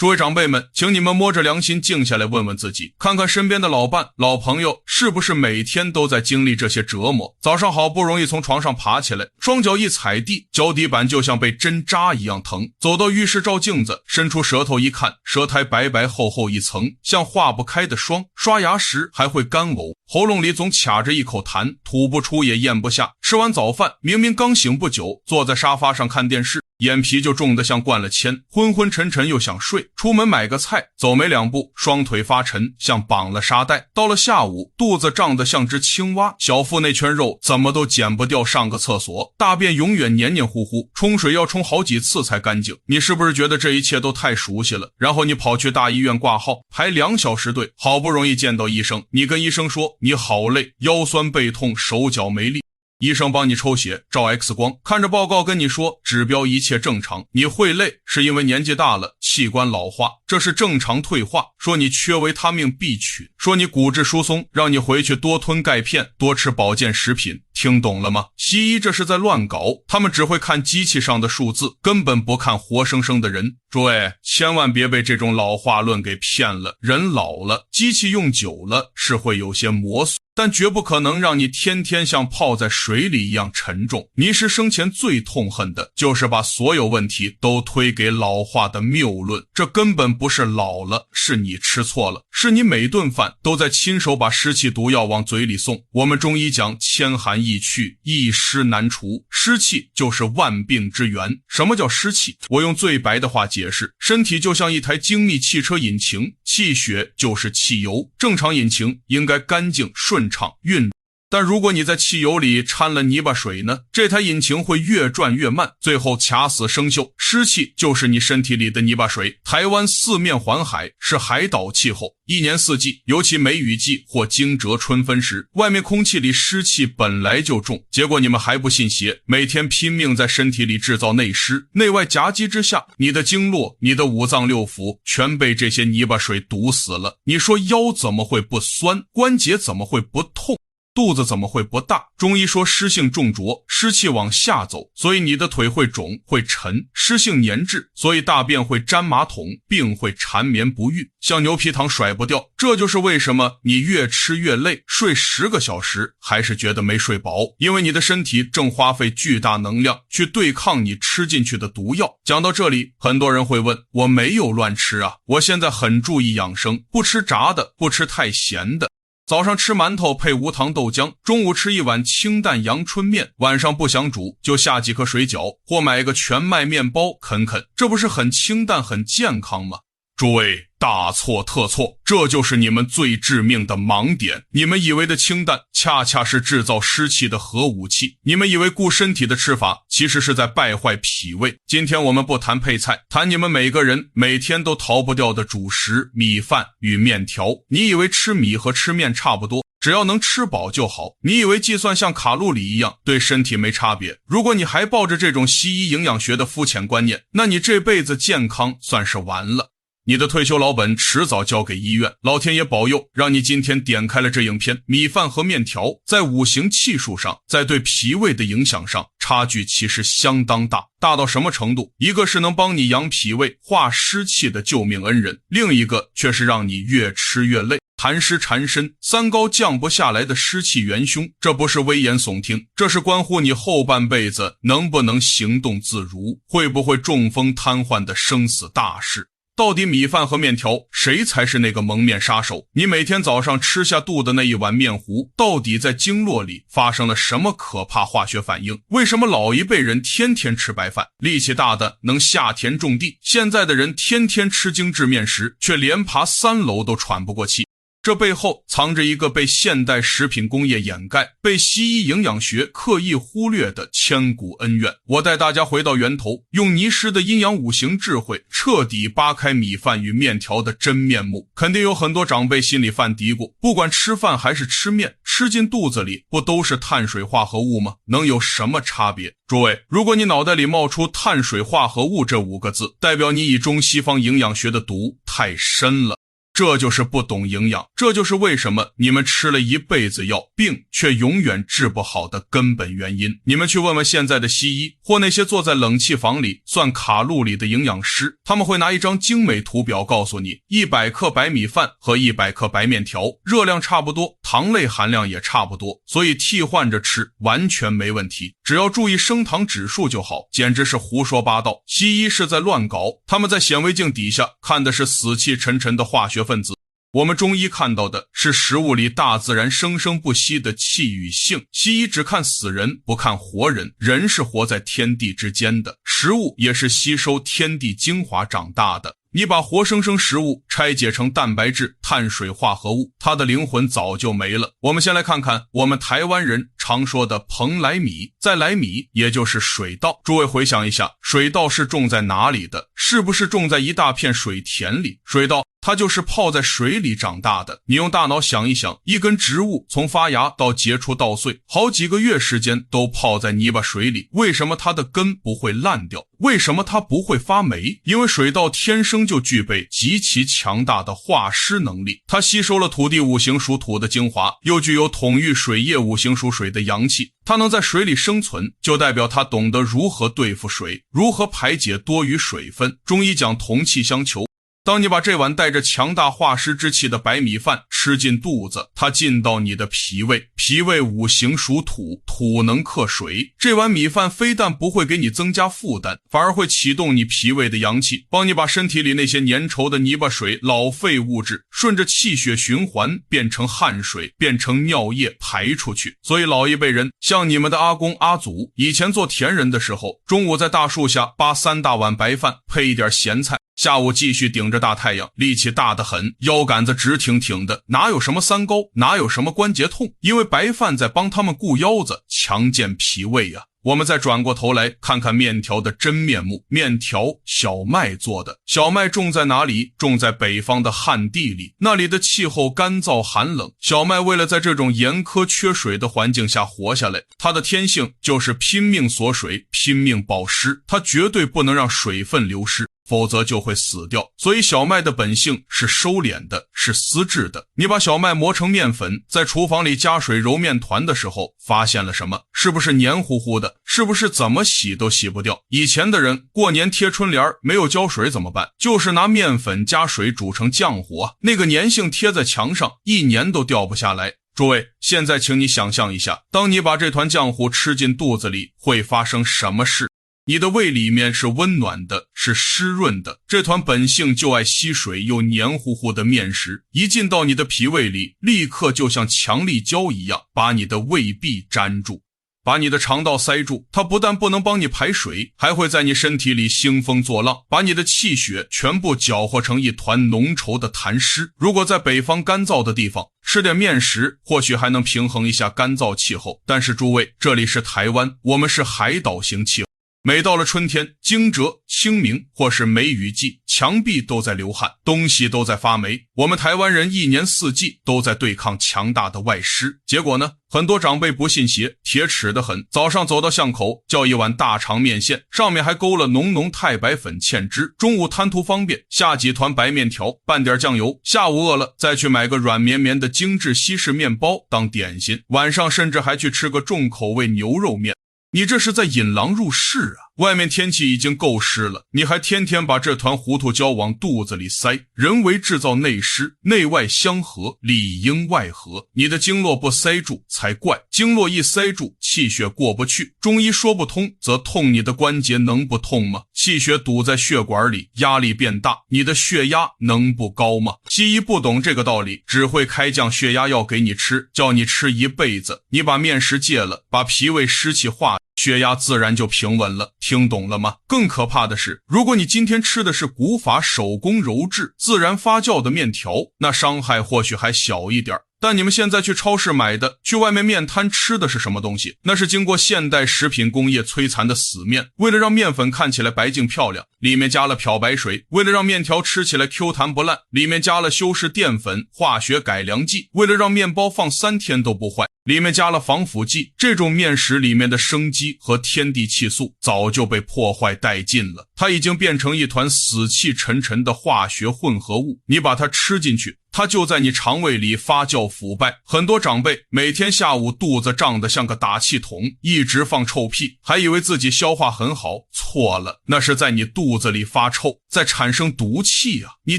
诸位长辈们，请你们摸着良心静下来问问自己，看看身边的老伴、老朋友是不是每天都在经历这些折磨。早上好不容易从床上爬起来，双脚一踩地，脚底板就像被针扎一样疼。走到浴室照镜子，伸出舌头一看，舌苔白白厚厚一层，像化不开的霜。刷牙时还会干呕，喉咙里总卡着一口痰，吐不出也咽不下。吃完早饭，明明刚醒不久，坐在沙发上看电视，眼皮就重得像灌了铅，昏昏沉沉又想睡。出门买个菜，走没两步，双腿发沉，像绑了沙袋。到了下午，肚子胀得像只青蛙，小腹那圈肉怎么都减不掉上个厕所，大便永远黏黏糊糊，冲水要冲好几次才干净。你是不是觉得这一切都太熟悉了？然后你跑去大医院挂号，排2小时队，好不容易见到医生，你跟医生说你好累，腰酸背痛，手脚没力。医生帮你抽血照 X 光，看着报告跟你说指标一切正常，你会累是因为年纪大了，器官老化，这是正常退化，说你缺维他命 B 群，说你骨质疏松，让你回去多吞钙片，多吃保健食品。听懂了吗？西医这是在乱搞，他们只会看机器上的数字，根本不看活生生的人。诸位千万别被这种老话论给骗了，人老了，机器用久了是会有些磨损，但绝不可能让你天天像泡在水里一样沉重。倪师生前最痛恨的就是把所有问题都推给老化的谬论，这根本不是老了，是你吃错了，是你每顿饭都在亲手把湿气毒药往嘴里送。我们中医讲千寒易去，一湿难除，湿气就是万病之源。什么叫湿气？我用最白的话解释，身体就像一台精密汽车引擎，气血就是汽油，正常引擎应该干净顺畅运，但如果你在汽油里掺了泥巴水呢，这台引擎会越转越慢，最后卡死生锈。湿气就是你身体里的泥巴水。台湾四面环海，是海岛气候，一年四季，尤其梅雨季或惊蛰春分时，外面空气里湿气本来就重，结果你们还不信邪，每天拼命在身体里制造内湿，内外夹击之下，你的经络、你的五脏六腑全被这些泥巴水堵死了。你说腰怎么会不酸？关节怎么会不痛？肚子怎么会不大？中医说湿性重浊，湿气往下走，所以你的腿会肿会沉，湿性粘滞，所以大便会沾马桶，病会缠绵不愈，像牛皮糖甩不掉。这就是为什么你越吃越累，睡10个小时还是觉得没睡饱，因为你的身体正花费巨大能量去对抗你吃进去的毒药。讲到这里，很多人会问，我没有乱吃啊，我现在很注意养生，不吃炸的，不吃太咸的，早上吃馒头配无糖豆浆，中午吃一碗清淡阳春面，晚上不想煮就下几颗水饺，或买个全麦面包啃啃，这不是很清淡很健康吗？诸位大错特错，这就是你们最致命的盲点。你们以为的清淡恰恰是制造湿气的核武器，你们以为顾身体的吃法其实是在败坏脾胃。今天我们不谈配菜，谈你们每个人每天都逃不掉的主食米饭与面条。你以为吃米和吃面差不多，只要能吃饱就好，你以为计算像卡路里一样对身体没差别。如果你还抱着这种西医营养学的肤浅观念，那你这辈子健康算是完了，你的退休老本迟早交给医院。老天爷保佑，让你今天点开了这影片，米饭和面条在五行气数上，在对脾胃的影响上，差距其实相当大。大到什么程度？一个是能帮你养脾胃化湿气的救命恩人，另一个却是让你越吃越累，痰湿缠身，三高降不下来的湿气元凶。这不是危言耸听，这是关乎你后半辈子能不能行动自如，会不会中风瘫痪的生死大事。到底米饭和面条谁才是那个蒙面杀手？你每天早上吃下肚的那一碗面糊，到底在经络里发生了什么可怕化学反应？为什么老一辈人天天吃白饭，力气大的能下田种地，现在的人天天吃精致面食，却连爬3楼都喘不过气？这背后藏着一个被现代食品工业掩盖，被西医营养学刻意忽略的千古恩怨。我带大家回到源头，用倪师的阴阳五行智慧彻底扒开米饭与面条的真面目。肯定有很多长辈心里犯嘀咕，不管吃饭还是吃面，吃进肚子里不都是碳水化合物吗？能有什么差别？诸位，如果你脑袋里冒出碳水化合物这5个字，代表你以中西方营养学的毒太深了。这就是不懂营养，这就是为什么你们吃了一辈子药，病却永远治不好的根本原因。你们去问问现在的西医，或那些坐在冷气房里算卡路里的营养师，他们会拿一张精美图表告诉你，100克白米饭和100克白面条，热量差不多，糖类含量也差不多，所以替换着吃完全没问题，只要注意升糖指数就好，简直是胡说八道。西医是在乱搞，他们在显微镜底下看的是死气沉沉的化学分子，我们中医看到的是食物里大自然生生不息的气与性。西医只看死人不看活人，人是活在天地之间的，食物也是吸收天地精华长大的。你把活生生食物拆解成蛋白质、碳水化合物，它的灵魂早就没了。我们先来看看我们台湾人常说的蓬莱米，在莱米也就是水稻。诸位回想一下，水稻是种在哪里的？是不是种在一大片水田里？水稻它就是泡在水里长大的。你用大脑想一想，一根植物从发芽到结出稻穗，好几个月时间都泡在泥巴水里，为什么它的根不会烂掉？为什么它不会发霉？因为水稻天生就具备极其强大的化湿能力，它吸收了土地五行属土的精华，又具有统御水液五行属水的阳气，它能在水里生存，就代表它懂得如何对付水，如何排解多余水分。中医讲同气相求，当你把这碗带着强大化湿之气的白米饭吃进肚子，它进到你的脾胃，脾胃五行属土，土能克水，这碗米饭非但不会给你增加负担，反而会启动你脾胃的阳气，帮你把身体里那些粘稠的泥巴水、老废物质顺着气血循环变成汗水，变成尿液排出去。所以老一辈人，像你们的阿公阿祖，以前做田人的时候，中午在大树下扒3大碗白饭，配一点咸菜，下午继续顶着大太阳，力气大得很，腰杆子直挺挺的，哪有什么三高，哪有什么关节痛，因为白饭在帮他们顾腰子，强健脾胃啊。我们再转过头来看看面条的真面目，面条小麦做的，小麦种在哪里？种在北方的旱地里，那里的气候干燥寒冷，小麦为了在这种严苛缺水的环境下活下来，它的天性就是拼命锁水，拼命保湿，它绝对不能让水分流失，否则就会死掉。所以小麦的本性是收敛的，是丝质的。你把小麦磨成面粉，在厨房里加水揉面团的时候，发现了什么？是不是黏糊糊的？是不是怎么洗都洗不掉？以前的人过年贴春联没有浇水怎么办？就是拿面粉加水煮成浆糊啊，那个粘性贴在墙上，1年都掉不下来。诸位，现在请你想象一下，当你把这团浆糊吃进肚子里，会发生什么事？你的胃里面是温暖的，是湿润的，这团本性就爱吸水又黏糊糊的面食，一进到你的脾胃里，立刻就像强力胶一样，把你的胃壁粘住，把你的肠道塞住。它不但不能帮你排水，还会在你身体里兴风作浪，把你的气血全部搅和成一团浓稠的痰湿。如果在北方干燥的地方吃点面食，或许还能平衡一下干燥气候，但是诸位，这里是台湾，我们是海岛型气候，每到了春天，惊蛰、清明或是梅雨季，墙壁都在流汗，东西都在发霉。我们台湾人一年4季都在对抗强大的外湿，结果呢，很多长辈不信邪，铁齿得很，早上走到巷口叫一碗大肠面线，上面还勾了浓浓太白粉芡汁，中午贪图方便，下几团白面条，拌点酱油，下午饿了再去买个软绵绵的精致西式面包当点心，晚上甚至还去吃个重口味牛肉面。你这是在引狼入室啊！外面天气已经够湿了，你还天天把这团糊涂胶往肚子里塞，人为制造内湿，内外相合，里应外合，你的经络不塞住才怪，经络一塞住，气血过不去，中医说不通，则痛你的关节能不痛吗？气血堵在血管里，压力变大，你的血压能不高吗？西医不懂这个道理，只会开降血压药给你吃，叫你吃一辈子。你把面食戒了，把脾胃湿气化，血压自然就平稳了，听懂了吗？更可怕的是，如果你今天吃的是古法手工揉制自然发酵的面条，那伤害或许还小一点，但你们现在去超市买的，去外面面摊吃的是什么东西？那是经过现代食品工业摧残的死面，为了让面粉看起来白净漂亮，里面加了漂白水；为了让面条吃起来 Q 弹不烂，里面加了修饰淀粉、化学改良剂；为了让面包放3天都不坏，里面加了防腐剂。这种面食里面的生机和天地气素早就被破坏殆尽了，它已经变成一团死气沉沉的化学混合物，你把它吃进去，它就在你肠胃里发酵腐败。很多长辈每天下午肚子胀得像个打气筒，一直放臭屁，还以为自己消化很好，错了，那是在你肚子里发臭，在产生毒气啊！你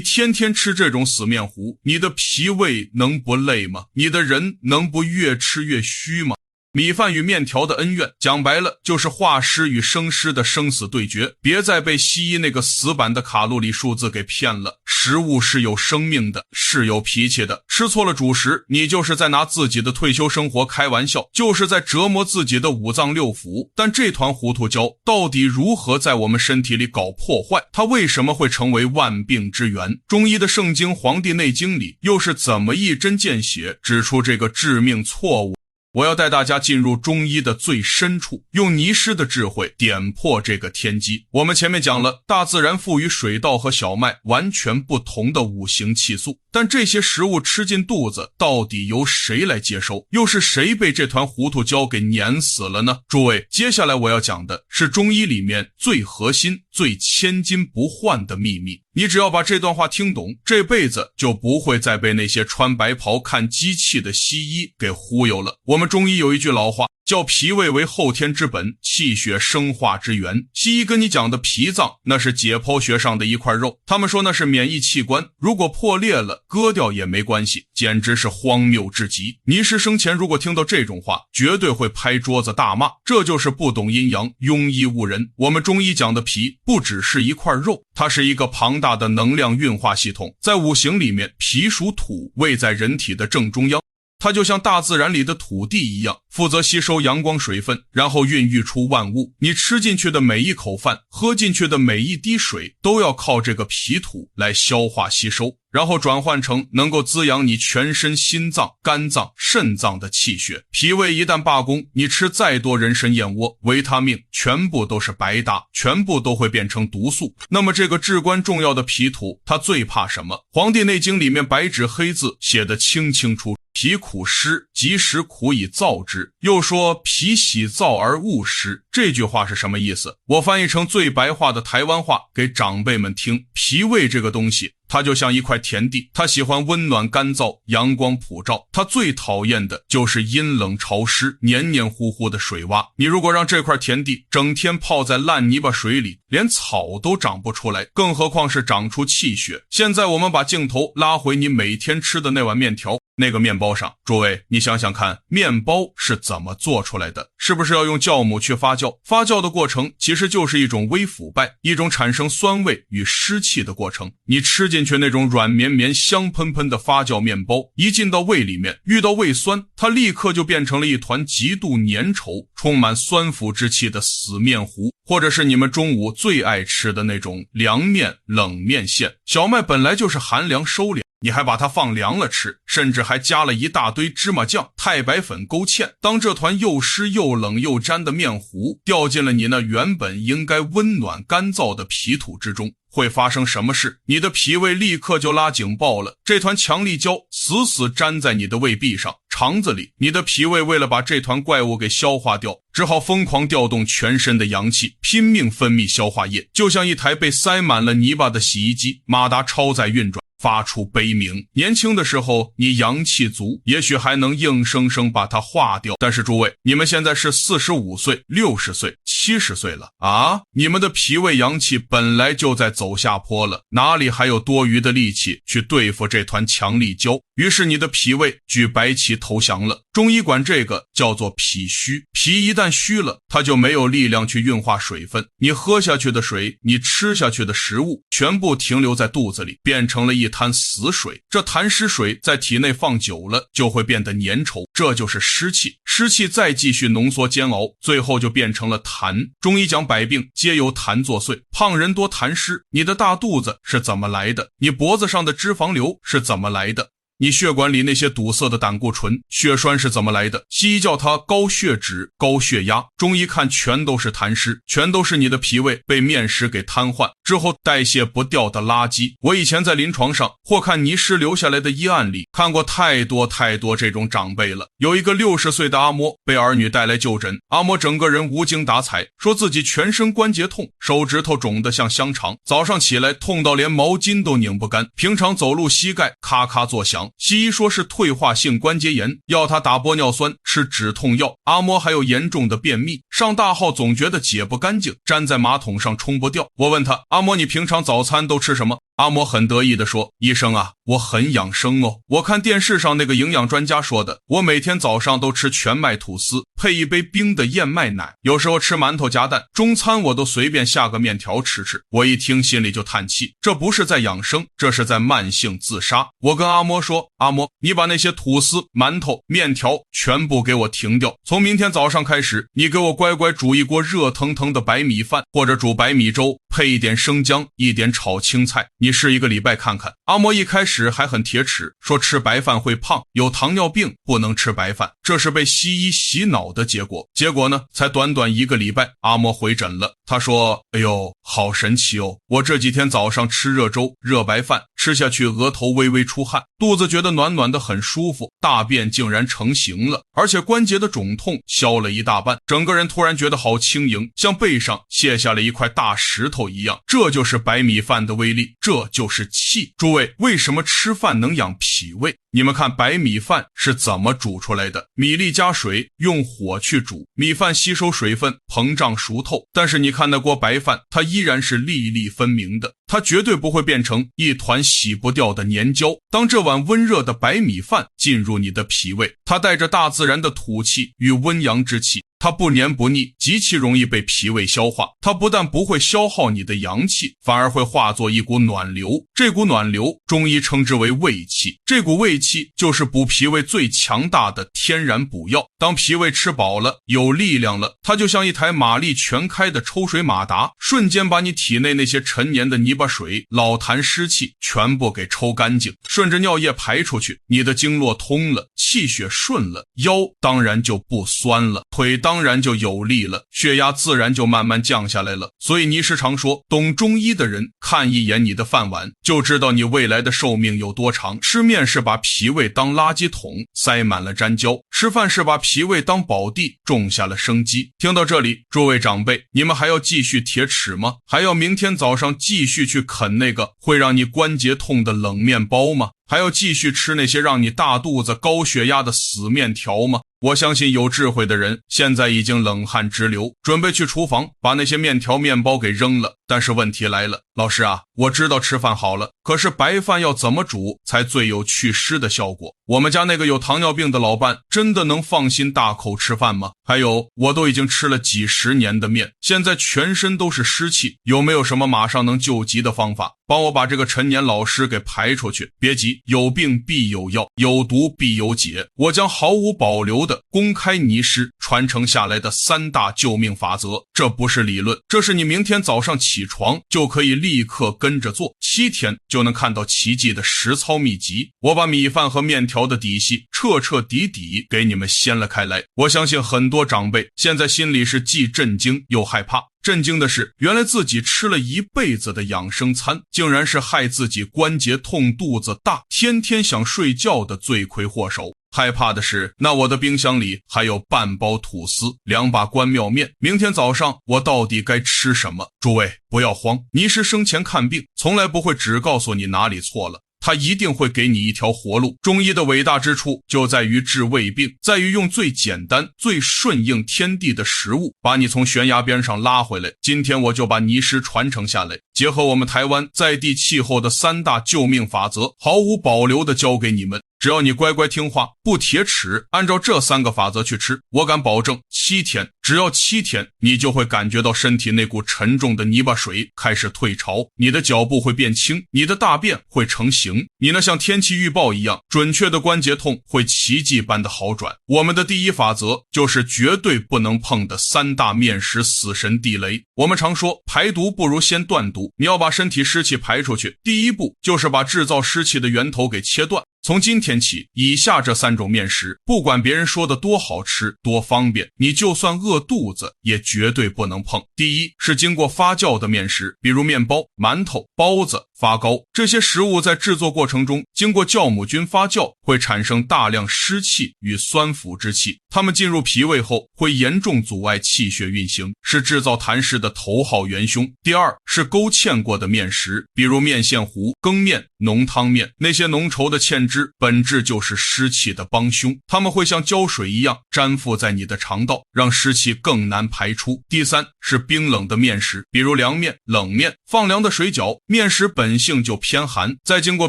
天天吃这种死面糊，你的脾胃能不累吗？你的人能不越吃越虚吗？米饭与面条的恩怨，讲白了就是化湿与生湿的生死对决。别再被西医那个死板的卡路里数字给骗了，食物是有生命的，是有脾气的。吃错了主食，你就是在拿自己的退休生活开玩笑，就是在折磨自己的五脏六腑。但这团糊涂胶到底如何在我们身体里搞破坏？它为什么会成为万病之源？中医的圣经《黄帝内经》里又是怎么一针见血指出这个致命错误？我要带大家进入中医的最深处，用尼师的智慧点破这个天机。我们前面讲了，大自然赋予水稻和小麦完全不同的五行气素，但这些食物吃进肚子，到底由谁来接收？又是谁被这团糊涂胶给碾死了呢？诸位，接下来我要讲的是中医里面最核心、最千金不换的秘密。你只要把这段话听懂，这辈子就不会再被那些穿白袍看机器的西医给忽悠了。我们中医有一句老话，叫脾胃为后天之本，气血生化之源。西医跟你讲的脾脏，那是解剖学上的一块肉，他们说那是免疫器官，如果破裂了，割掉也没关系，简直是荒谬至极。尼师生前如果听到这种话，绝对会拍桌子大骂，这就是不懂阴阳，庸医误人。我们中医讲的脾，不只是一块肉，它是一个庞大的能量运化系统。在五行里面，脾属土，位在人体的正中央，它就像大自然里的土地一样，负责吸收阳光水分，然后孕育出万物。你吃进去的每一口饭，喝进去的每一滴水，都要靠这个脾土来消化吸收，然后转换成能够滋养你全身心脏、肝脏、肾脏的气血。脾胃一旦罢工，你吃再多人参燕窝、维他命，全部都是白搭，全部都会变成毒素。那么这个至关重要的脾土，它最怕什么？《黄帝内经》里面白纸黑字写得清清楚楚，脾苦湿，及时苦以燥之。又说脾喜燥而恶湿，这句话是什么意思？我翻译成最白话的台湾话给长辈们听。脾胃这个东西，它就像一块田地，它喜欢温暖干燥、阳光普照，它最讨厌的就是阴冷潮湿、黏黏糊糊的水洼。你如果让这块田地整天泡在烂泥巴水里，连草都长不出来，更何况是长出气血。现在我们把镜头拉回你每天吃的那碗面条，那个面包上，诸位，你想想看，面包是怎么做出来的？是不是要用酵母去发酵？发酵的过程其实就是一种微腐败，一种产生酸味与湿气的过程。你吃进去那种软绵绵、香喷喷的发酵面包，一进到胃里面，遇到胃酸，它立刻就变成了一团极度粘稠、充满酸腐之气的死面糊，或者是你们中午最爱吃的那种凉面、冷面线。小麦本来就是寒凉收敛，你还把它放凉了吃，甚至还加了一大堆芝麻酱、太白粉勾芡。当这团又湿又冷又粘的面糊掉进了你那原本应该温暖干燥的脾土之中，会发生什么事？你的脾胃立刻就拉警报了，这团强力胶死死粘在你的胃壁上、肠子里。你的脾胃为了把这团怪物给消化掉，只好疯狂调动全身的阳气，拼命分泌消化液，就像一台被塞满了泥巴的洗衣机，马达超载运转，发出悲鸣。年轻的时候你阳气足，也许还能硬生生把它化掉，但是诸位，你们现在是45岁、60岁、70岁了啊！你们的脾胃阳气本来就在走下坡了，哪里还有多余的力气去对付这团强力胶？于是你的脾胃举白旗投降了。中医管这个叫做脾虚，脾一旦虚了，它就没有力量去运化水分，你喝下去的水，你吃下去的食物，全部停留在肚子里，变成了一滩死水。这痰湿水在体内放久了，就会变得粘稠，这就是湿气。湿气再继续浓缩煎熬，最后就变成了痰。中医讲百病皆由痰作祟，胖人多痰湿，你的大肚子是怎么来的？你脖子上的脂肪瘤是怎么来的？你血管里那些堵塞的胆固醇、血栓是怎么来的？西医叫它高血脂、高血压，中医看全都是痰湿，全都是你的脾胃被面食给瘫痪之后代谢不掉的垃圾。我以前在临床上或看尼师留下来的医案里看过太多这种长辈了。有一个60岁的阿嬷被儿女带来就诊，阿嬷整个人无精打采，说自己全身关节痛，手指头肿得像香肠，早上起来痛到连毛巾都拧不干，平常走路膝盖咔咔作响。西医说是退化性关节炎，要他打玻尿酸，吃止痛药。阿嬷还有严重的便秘，上大号总觉得解不干净，粘在马桶上冲不掉。我问他，阿嬷你平常早餐都吃什么？阿嬷很得意地说，医生啊，我很养生哦，我看电视上那个营养专家说的，我每天早上都吃全麦吐司，配一杯冰的燕麦奶，有时候吃馒头夹蛋，中餐我都随便下个面条吃吃。我一听心里就叹气，这不是在养生，这是在慢性自杀。我跟阿嬷说，阿嬷你把那些吐司、馒头、面条全部给我停掉，从明天早上开始，你给我乖乖煮一锅热腾腾的白米饭，或者煮白米粥，配一点生姜，一点炒青菜，你试1个礼拜看看。阿嬷一开始还很铁齿，说吃白饭会胖，有糖尿病不能吃白饭，这是被西医洗脑的结果。结果呢，才短1个礼拜，阿嬷回诊了。她说，哎呦，好神奇哦，我这几天早上吃热粥、热白饭，吃下去额头微微出汗，肚子觉得暖暖的很舒服，大便竟然成型了，而且关节的肿痛消了一大半，整个人突然觉得好轻盈，像背上卸下了一块大石头一样。这就是白米饭的威力，这就是气。诸位，为什么吃饭能养脾胃？你们看白米饭是怎么煮出来的？米粒加水，用火去煮，米饭吸收水分，膨胀熟透，但是你看那锅白饭，它依然是粒粒分明的，它绝对不会变成一团洗不掉的粘胶。当这碗温热的白米饭进入你的脾胃，它带着大自然的土气与温阳之气，它不黏不腻，极其容易被脾胃消化。它不但不会消耗你的阳气，反而会化作一股暖流，这股暖流中医称之为胃气，这股胃气就是补脾胃最强大的天然补药。当脾胃吃饱了，有力量了，它就像一台马力全开的抽水马达，瞬间把你体内那些陈年的泥巴水、老痰湿气全部给抽干净，顺着尿液排出去，你的经络通了，气血顺了，腰当然就不酸了，腿当然就有力了，血压自然就慢慢降下来了。所以尼师常说，懂中医的人看一眼你的饭碗，就知道你未来的寿命有多长。吃面是把脾胃当垃圾桶塞满了粘胶，吃饭是把脾胃当宝地种下了生机。听到这里，诸位长辈，你们还要继续铁齿吗？还要明天早上继续去啃那个会让你关节痛的冷面包吗？还要继续吃那些让你大肚子高血压的死面条吗？我相信有智慧的人现在已经冷汗直流，准备去厨房把那些面条面包给扔了。但是问题来了，老师啊，我知道吃饭好了，可是白饭要怎么煮才最有祛湿的效果？我们家那个有糖尿病的老伴真的能放心大口吃饭吗？还有，我都已经吃了几十年的面，现在全身都是湿气，有没有什么马上能救急的方法，帮我把这个陈年老湿给排出去？别急，有病必有药，有毒必有解，我将毫无保留的公开尼师传承下来的3大救命法则。这不是理论，这是你明天早上起床就可以立刻跟着做，7天就能看到奇迹的实操秘籍。我把米饭和面条的底细彻底给你们掀了开来。我相信很多长辈现在心里是既震惊又害怕。震惊的是，原来自己吃了一辈子的养生餐，竟然是害自己关节痛、肚子大、天天想睡觉的罪魁祸首。害怕的是，那我的冰箱里还有半包吐司、2把关庙面，明天早上我到底该吃什么？诸位不要慌，尼师生前看病从来不会只告诉你哪里错了，他一定会给你一条活路。中医的伟大之处就在于治胃病，在于用最简单、最顺应天地的食物，把你从悬崖边上拉回来。今天我就把尼师传承下来，结合我们台湾在地气候的3大救命法则，毫无保留地教给你们。只要你乖乖听话，不铁齿，按照这3个法则去吃，我敢保证7天，只要7天，你就会感觉到身体那股沉重的泥巴水开始退潮，你的脚步会变轻，你的大便会成型，你那像天气预报一样准确的关节痛会奇迹般的好转。我们的第1法则就是绝对不能碰的3大面食死神地雷。我们常说排毒不如先断毒，你要把身体湿气排出去，第一步就是把制造湿气的源头给切断。从今天起，以下这3种面食，不管别人说的多好吃多方便，你就算饿肚子也绝对不能碰。第一是经过发酵的面食，比如面包、馒头、包子、发糕，这些食物在制作过程中经过酵母菌发酵，会产生大量湿气与酸腐之气，它们进入脾胃后会严重阻碍气血运行，是制造痰湿的头号元凶。第二是勾芡过的面食，比如面线糊、羹面、浓汤面，那些浓稠的芡汁本质就是湿气的帮凶，它们会像胶水一样粘附在你的肠道，让湿气更难排出。第三是冰冷的面食，比如凉面、冷面、放凉的水饺，面食本性就偏寒，再经过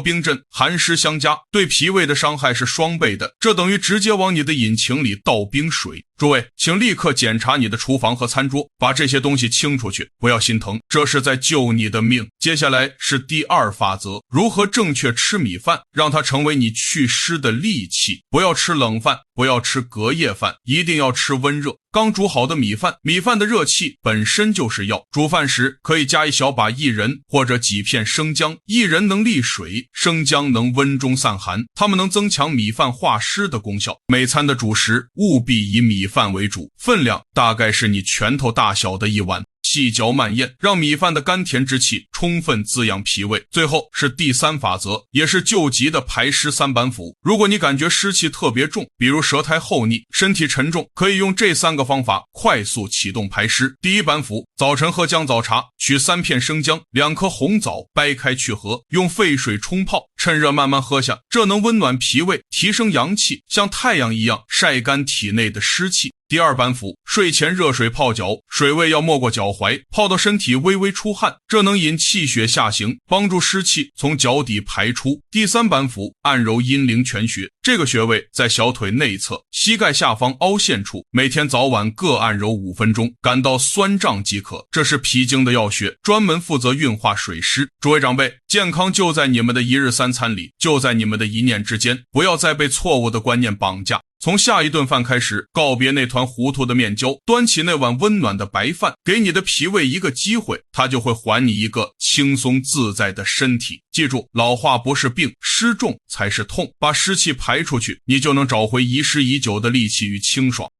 冰镇，寒湿相加，对脾胃的伤害是双倍的，这等于直接往你的引擎里倒冰水。诸位，请立刻检查你的厨房和餐桌，把这些东西清出去，不要心疼，这是在救你的命。接下来是第2法则，如何正确吃米饭，让它成为你祛湿的利器。不要吃冷饭，不要吃隔夜饭，一定要吃温热刚煮好的米饭，米饭的热气本身就是药。煮饭时可以加一小把薏仁或者几片生姜，薏仁能利水，生姜能温中散寒，它们能增强米饭化湿的功效。每餐的主食务必以米饭为主，分量大概是你拳头大小的一碗，细嚼慢咽，让米饭的甘甜之气充分滋养脾胃。最后是第3法则，也是救急的排湿3板斧。如果你感觉湿气特别重，比如舌苔厚腻、身体沉重，可以用这3个方法快速启动排湿。第1板斧，早晨喝姜枣茶，取3片生姜、2颗红枣，掰开去核，用沸水冲泡，趁热慢慢喝下，这能温暖脾胃，提升阳气，像太阳一样晒干体内的湿气。第2板斧，睡前热水泡脚，水位要没过脚踝，泡到身体微微出汗，这能引气血下行，帮助湿气从脚底排出。第3板斧，按揉阴陵泉穴，这个穴位在小腿内侧，膝盖下方凹陷处，每天早晚各按揉5分钟，感到酸胀即可。这是脾经的要穴，专门负责运化水湿。诸位长辈，健康就在你们的一日3餐里，就在你们的一念之间，不要再被错误的观念绑架。从下一顿饭开始，告别那团糊涂的面焦，端起那碗温暖的白饭，给你的脾胃一个机会，它就会还你一个轻松自在的身体。记住，老话不是病，湿重才是痛，把湿气排出去，你就能找回遗失已久的力气与清爽。